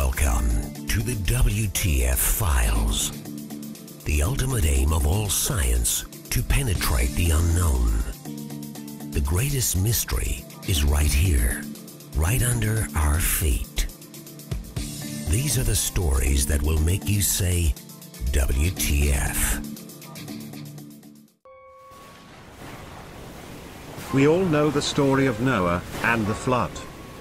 Welcome to the WTF Files. The ultimate aim of all science, to penetrate the unknown. The greatest mystery is right here, right under our feet. These are the stories that will make you say, WTF. We all know the story of Noah and the flood.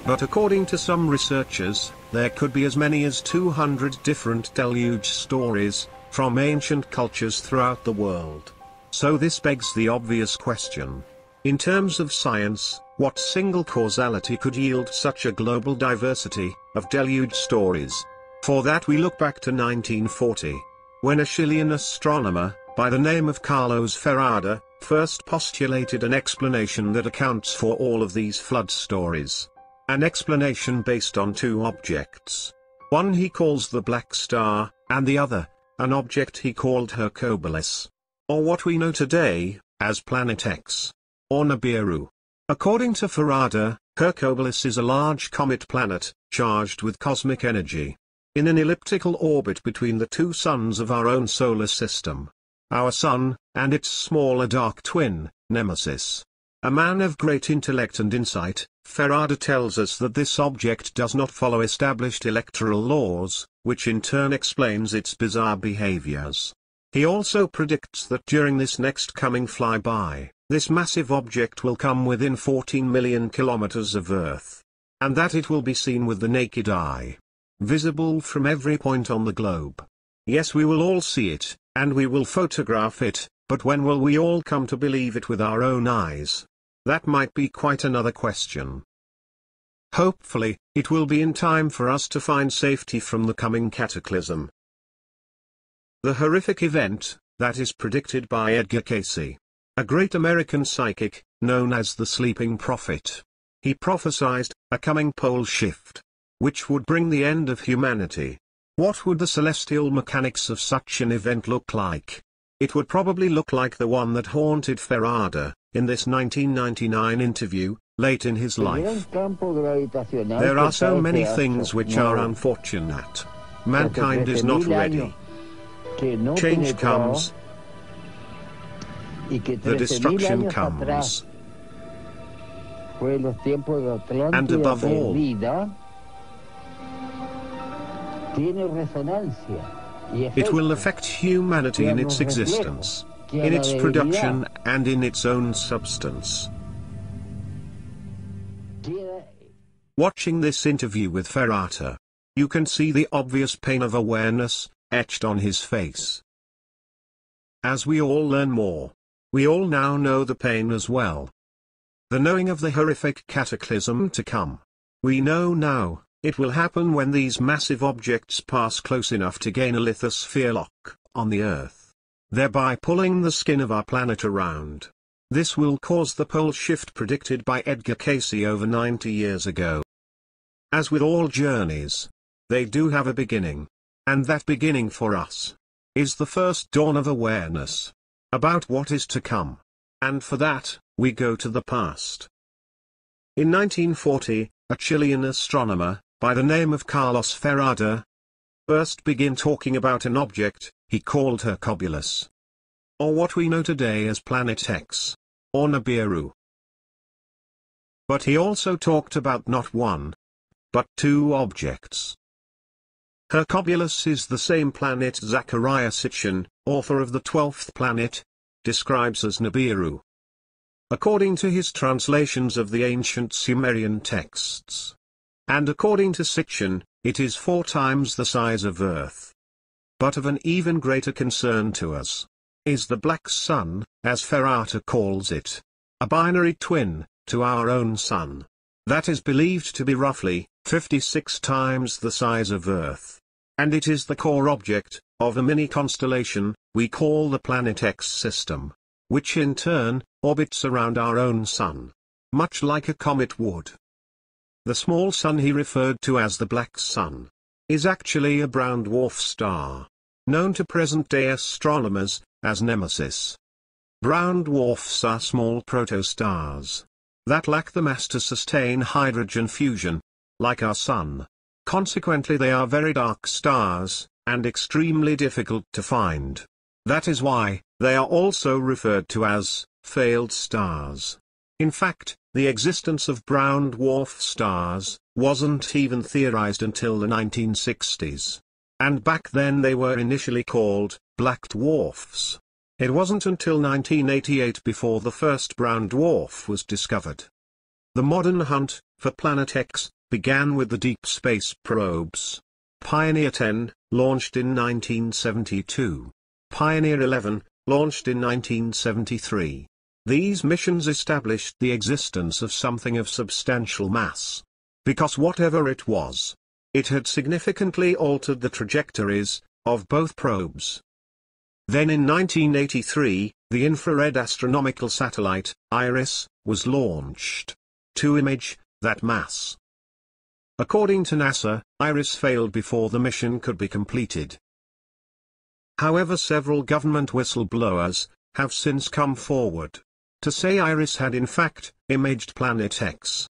But according to some researchers, there could be as many as 200 different deluge stories from ancient cultures throughout the world. So this begs the obvious question. In terms of science, what single causality could yield such a global diversity of deluge stories? For that we look back to 1940, when a Chilean astronomer, by the name of Carlos Ferrada, first postulated an explanation that accounts for all of these flood stories. An explanation based on two objects. One he calls the Black Star, and the other, an object he called Hercules. Or what we know today, as Planet X. Or Nibiru. According to Ferrada, Hercules is a large comet planet, charged with cosmic energy, in an elliptical orbit between the two suns of our own solar system. Our sun, and its smaller dark twin, Nemesis. A man of great intellect and insight, Ferrada tells us that this object does not follow established electoral laws, which in turn explains its bizarre behaviors. He also predicts that during this next coming flyby, this massive object will come within 14 million kilometers of Earth. And that it will be seen with the naked eye. Visible from every point on the globe. Yes, we will all see it, and we will photograph it, but when will we all come to believe it with our own eyes? That might be quite another question. Hopefully, it will be in time for us to find safety from the coming cataclysm. The horrific event, that is predicted by Edgar Cayce, a great American psychic, known as the Sleeping Prophet. He prophesied a coming pole shift, which would bring the end of humanity. What would the celestial mechanics of such an event look like? It would probably look like the one that haunted Ferrada, in this 1999 interview, late in his life. There are so many things which are unfortunate. Mankind is not ready. Change comes. The destruction comes. And above all, it will affect humanity in its existence, in its production, and in its own substance. Watching this interview with Ferrada, you can see the obvious pain of awareness, etched on his face. As we all learn more, we all now know the pain as well. The knowing of the horrific cataclysm to come. We know now, it will happen when these massive objects pass close enough to gain a lithosphere lock on the Earth, thereby pulling the skin of our planet around. This will cause the pole shift predicted by Edgar Cayce over 90 years ago. As with all journeys, they do have a beginning. And that beginning for us is the first dawn of awareness about what is to come. And for that, we go to the past. In 1940, a Chilean astronomer, by the name of Carlos Ferrada, first began talking about an object he called Hercules. Or what we know today as Planet X. Or Nibiru. But he also talked about not one, but two objects. Hercules is the same planet Zecharia Sitchin, author of The 12th Planet, describes as Nibiru. According to his translations of the ancient Sumerian texts. And according to Sitchin, it is 4 times the size of Earth. But of an even greater concern to us, is the Black Sun, as Ferrada calls it. A binary twin, to our own Sun. That is believed to be roughly 56 times the size of Earth. And it is the core object of a mini-constellation we call the Planet X system, which in turn orbits around our own Sun, much like a comet would. The small sun he referred to as the Black Sun is actually a brown dwarf star, known to present-day astronomers as Nemesis. Brown dwarfs are small protostars that lack the mass to sustain hydrogen fusion, like our Sun. Consequently they are very dark stars, and extremely difficult to find. That is why, they are also referred to as failed stars. In fact, the existence of brown dwarf stars wasn't even theorized until the 1960s. And back then they were initially called black dwarfs. It wasn't until 1988 before the first brown dwarf was discovered. The modern hunt for Planet X began with the deep space probes. Pioneer 10, launched in 1972. Pioneer 11, launched in 1973. These missions established the existence of something of substantial mass. Because whatever it was, it had significantly altered the trajectories of both probes. Then in 1983, the infrared astronomical satellite, IRIS, was launched to image that mass. According to NASA, IRIS failed before the mission could be completed. However, several government whistleblowers have since come forward to say IRIS had in fact imaged Planet X.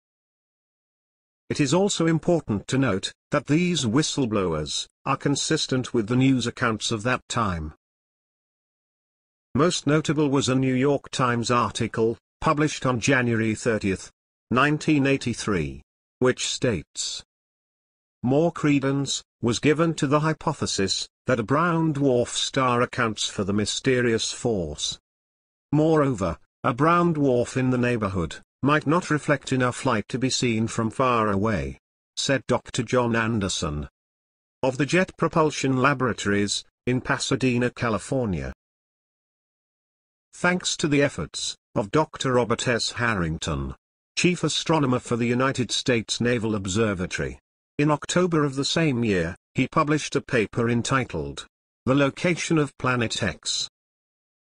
It is also important to note that these whistleblowers are consistent with the news accounts of that time. Most notable was a New York Times article, published on January 30, 1983, which states, "More credence was given to the hypothesis that a brown dwarf star accounts for the mysterious force. Moreover, a brown dwarf in the neighborhood might not reflect enough light to be seen from far away," said Dr. John Anderson of the Jet Propulsion Laboratories in Pasadena, California. Thanks to the efforts of Dr. Robert S. Harrington, chief astronomer for the United States Naval Observatory, in October of the same year, he published a paper entitled, "The Location of Planet X."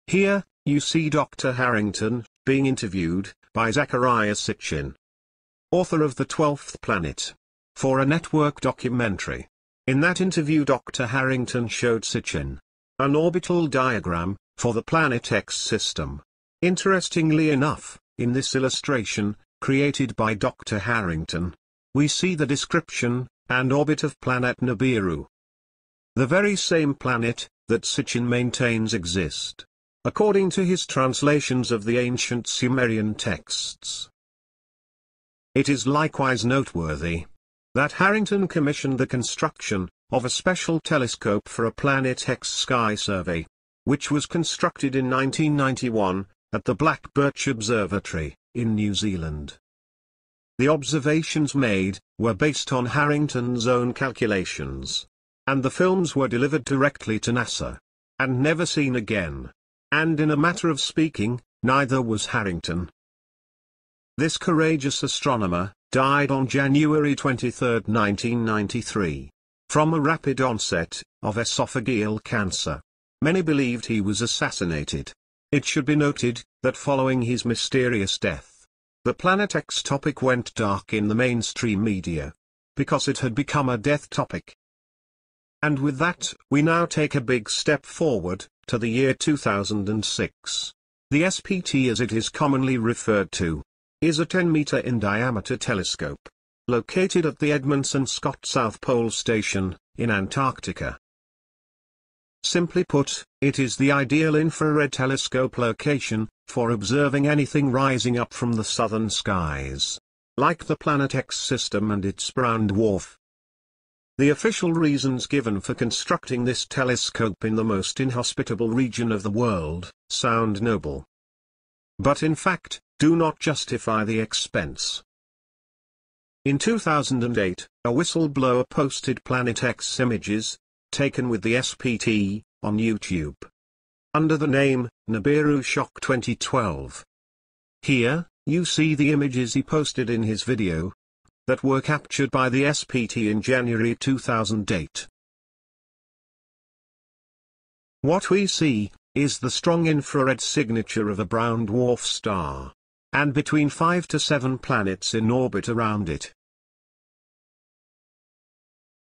Here, you see Dr. Harrington being interviewed by Zecharia Sitchin, author of The 12th Planet, for a network documentary. In that interview, Dr. Harrington showed Sitchin an orbital diagram for the Planet X system. Interestingly enough, in this illustration, created by Dr. Harrington, we see the description and orbit of planet Nibiru, the very same planet that Sitchin maintains exist, according to his translations of the ancient Sumerian texts. It is likewise noteworthy that Harrington commissioned the construction of a special telescope for a Planet X sky survey, which was constructed in 1991, at the Black Birch Observatory, in New Zealand. The observations made were based on Harrington's own calculations, and the films were delivered directly to NASA, and never seen again. And in a matter of speaking, neither was Harrington. This courageous astronomer died on January 23, 1993, from a rapid onset of esophageal cancer. Many believed he was assassinated. It should be noted that following his mysterious death, the Planet X topic went dark in the mainstream media, because it had become a death topic. And with that, we now take a big step forward to the year 2006. The SPT, as it is commonly referred to, is a 10-meter in diameter telescope, located at the Edmondson Scott South Pole Station, in Antarctica. Simply put, it is the ideal infrared telescope location for observing anything rising up from the southern skies, like the Planet X system and its brown dwarf. The official reasons given for constructing this telescope in the most inhospitable region of the world sound noble, but in fact, do not justify the expense. In 2008, a whistleblower posted Planet X images, taken with the SPT, on YouTube, under the name Nibiru Shock 2012. Here, you see the images he posted in his video, that were captured by the SPT in January 2008. What we see is the strong infrared signature of a brown dwarf star, and between 5 to 7 planets in orbit around it.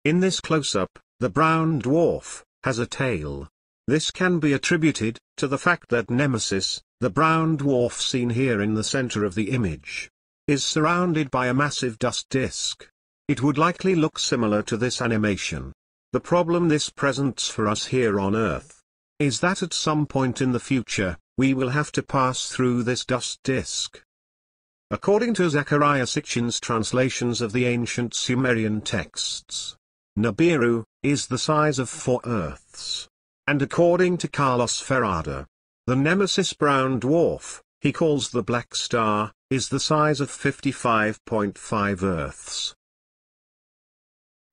In this close-up, the brown dwarf has a tail. This can be attributed to the fact that Nemesis, the brown dwarf seen here in the center of the image, is surrounded by a massive dust disk. It would likely look similar to this animation. The problem this presents for us here on Earth is that at some point in the future, we will have to pass through this dust disk. According to Zecharia Sitchin's translations of the ancient Sumerian texts, Nibiru is the size of 4 Earths. And according to Carlos Ferrada, the Nemesis brown dwarf, he calls the black star, is the size of 55.5 Earths.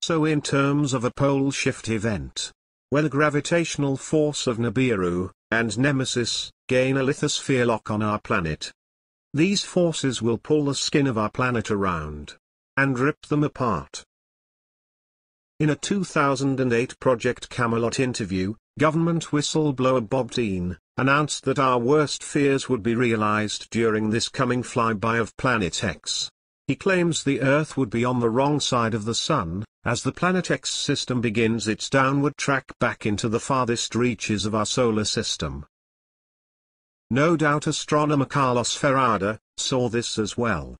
So in terms of a pole shift event, where the gravitational force of Nibiru and Nemesis gain a lithosphere lock on our planet, these forces will pull the skin of our planet around and rip them apart. In a 2008 Project Camelot interview, government whistleblower Bob Dean announced that our worst fears would be realized during this coming flyby of Planet X. He claims the Earth would be on the wrong side of the Sun, as the Planet X system begins its downward track back into the farthest reaches of our solar system. No doubt astronomer Carlos Ferrada saw this as well,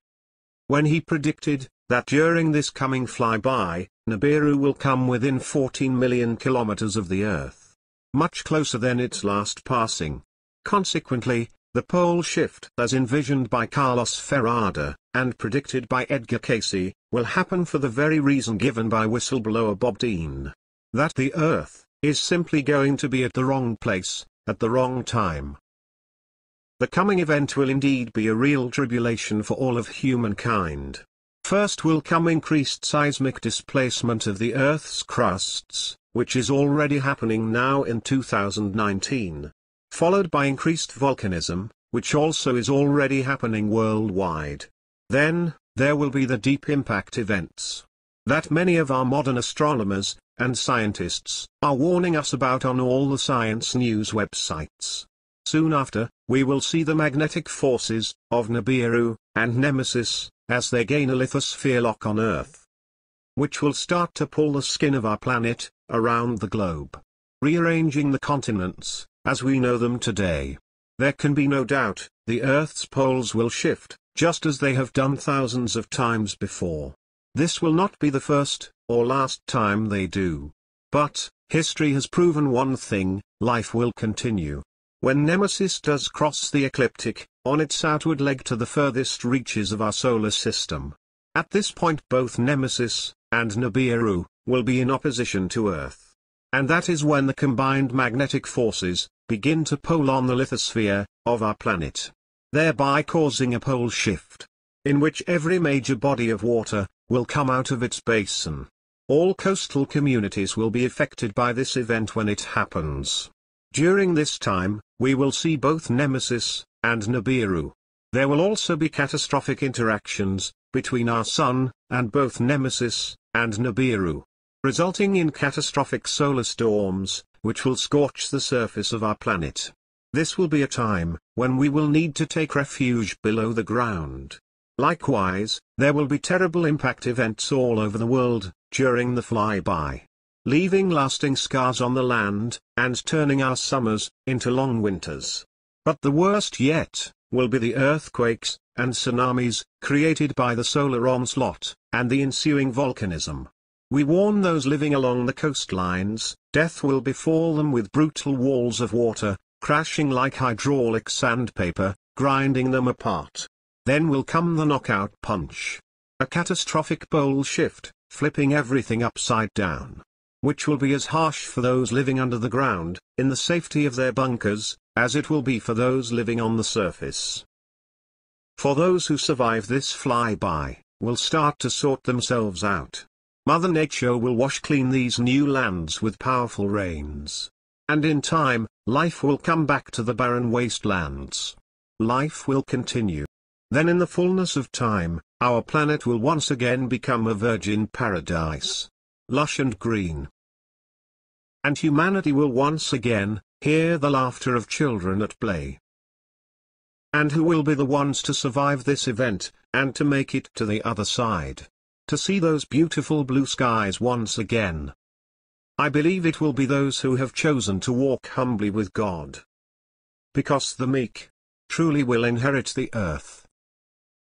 when he predicted that during this coming flyby, Nibiru will come within 14 million kilometers of the Earth, much closer than its last passing. Consequently, the pole shift as envisioned by Carlos Ferrada, and predicted by Edgar Cayce, will happen for the very reason given by whistleblower Bob Dean, that the Earth is simply going to be at the wrong place, at the wrong time. The coming event will indeed be a real tribulation for all of humankind. First will come increased seismic displacement of the Earth's crusts, which is already happening now in 2019. Followed by increased volcanism, which also is already happening worldwide. Then, there will be the deep impact events that many of our modern astronomers and scientists are warning us about on all the science news websites. Soon after, we will see the magnetic forces of Nibiru and Nemesis as they gain a lithosphere lock on Earth, which will start to pull the skin of our planet around the globe, rearranging the continents as we know them today. There can be no doubt, the Earth's poles will shift, just as they have done thousands of times before. This will not be the first or last time they do. But, history has proven one thing: life will continue. When Nemesis does cross the ecliptic, on its outward leg to the furthest reaches of our solar system, at this point both Nemesis and Nibiru will be in opposition to Earth. And that is when the combined magnetic forces begin to pull on the lithosphere of our planet, thereby causing a pole shift, in which every major body of water will come out of its basin. All coastal communities will be affected by this event when it happens. During this time, we will see both Nemesis and Nibiru. There will also be catastrophic interactions between our Sun and both Nemesis and Nibiru, resulting in catastrophic solar storms, which will scorch the surface of our planet. This will be a time when we will need to take refuge below the ground. Likewise, there will be terrible impact events all over the world during the flyby, leaving lasting scars on the land and turning our summers into long winters. But the worst yet will be the earthquakes and tsunamis created by the solar onslaught and the ensuing volcanism. We warn those living along the coastlines, death will befall them with brutal walls of water, crashing like hydraulic sandpaper, grinding them apart. Then will come the knockout punch. A catastrophic pole shift, flipping everything upside down, which will be as harsh for those living under the ground, in the safety of their bunkers, as it will be for those living on the surface. For those who survive this flyby, will start to sort themselves out. Mother Nature will wash clean these new lands with powerful rains. And in time, life will come back to the barren wastelands. Life will continue. Then in the fullness of time, our planet will once again become a virgin paradise, lush and green. And humanity will once again hear the laughter of children at play. And who will be the ones to survive this event, and to make it to the other side? To see those beautiful blue skies once again? I believe it will be those who have chosen to walk humbly with God. Because the meek truly will inherit the earth.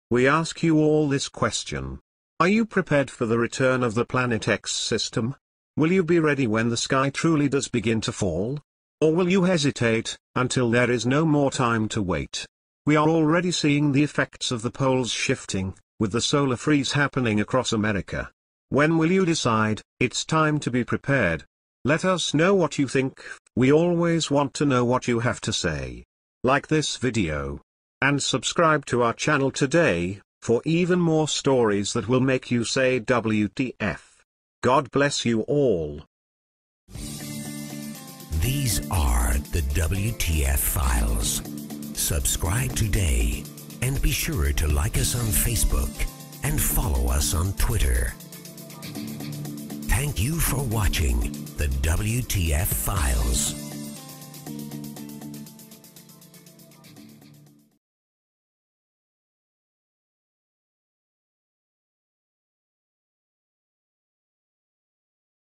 We ask you all this question: Are you prepared for the return of the Planet X system? Will you be ready when the sky truly does begin to fall? Or will you hesitate, until there is no more time to wait? We are already seeing the effects of the poles shifting, with the solar freeze happening across America. When will you decide, it's time to be prepared? Let us know what you think, we always want to know what you have to say. Like this video. And subscribe to our channel today, for even more stories that will make you say WTF. God bless you all. These are the WTF files. Subscribe today, and be sure to like us on Facebook, and follow us on Twitter. Thank you for watching the WTF files.